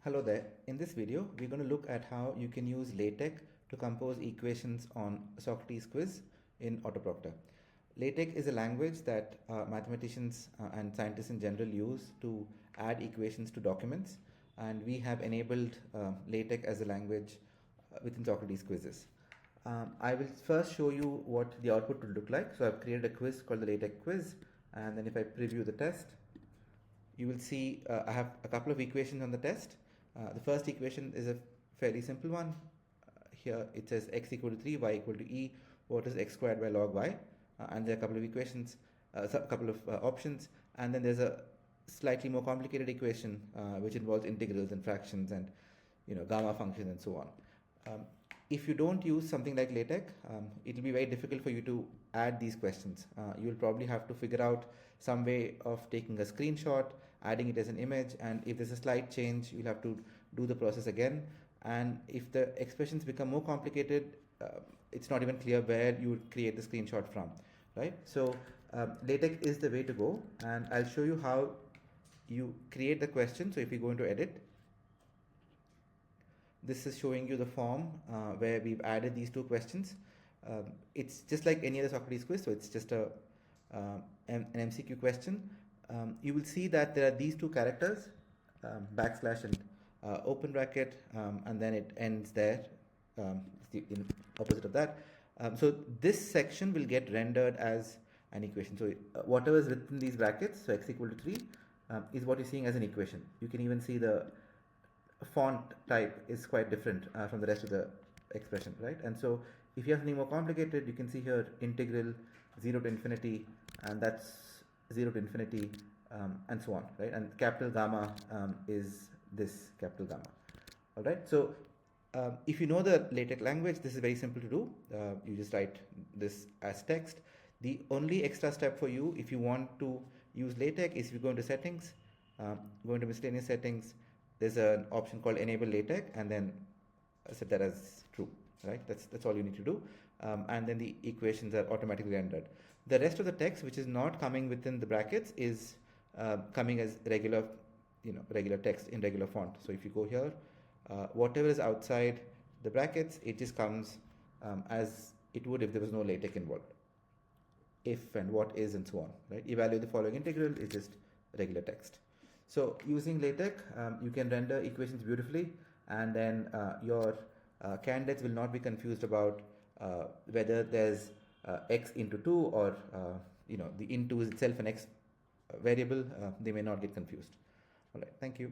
Hello there. In this video, we're going to look at how you can use LaTeX to compose equations on Socratease quiz in AutoProctor. LaTeX is a language that mathematicians and scientists in general use to add equations to documents, and we have enabled LaTeX as a language within Socratease quizzes. I will first show you what the output will look like. So I've created a quiz called the LaTeX quiz, and then if I preview the test, you will see I have a couple of equations on the test. The first equation is a fairly simple one. Here it says x equal to 3, y equal to e. What is x squared by log y? And there are a couple of equations, a couple of options. And then there's a slightly more complicated equation which involves integrals and fractions and gamma functions and so on. If you don't use something like LaTeX, it will be very difficult for you to add these questions. You will probably have to figure out some way of taking a screenshot, adding it as an image, and if there's a slight change, you'll have to do the process again. And if the expressions become more complicated, it's not even clear where you would create the screenshot from, right? So LaTeX is the way to go, and I'll show you how you create the question. So if you go into edit, this is showing you the form where we've added these two questions. It's just like any other Socratease quiz, so it's just an MCQ question. You will see that there are these two characters, backslash and open bracket, and then it ends there, in opposite of that. So this section will get rendered as an equation. So whatever is within these brackets, so x equal to 3, is what you're seeing as an equation. You can even see the font type is quite different from the rest of the expression, right? And so if you have something more complicated, you can see here integral 0 to infinity, and that's 0 to infinity, and so on, right? And capital gamma is this capital gamma. All right, so if you know the LaTeX language, this is very simple to do. You just write this as text. The only extra step for you, if you want to use LaTeX, is if you go into settings, go into miscellaneous settings, there's an option called enable LaTeX, and then set that as true, right? That's all you need to do, and then the equations are automatically rendered. The rest of the text, which is not coming within the brackets, is coming as regular text in regular font. So if you go here, whatever is outside the brackets, it just comes as it would if there was no LaTeX involved. If and what is and so on, right? Evaluate the following integral is just regular text. So using LaTeX, you can render equations beautifully, and then your candidates will not be confused about whether there's x into 2 or the into is itself an x variable. They may not get confused. All right, thank you.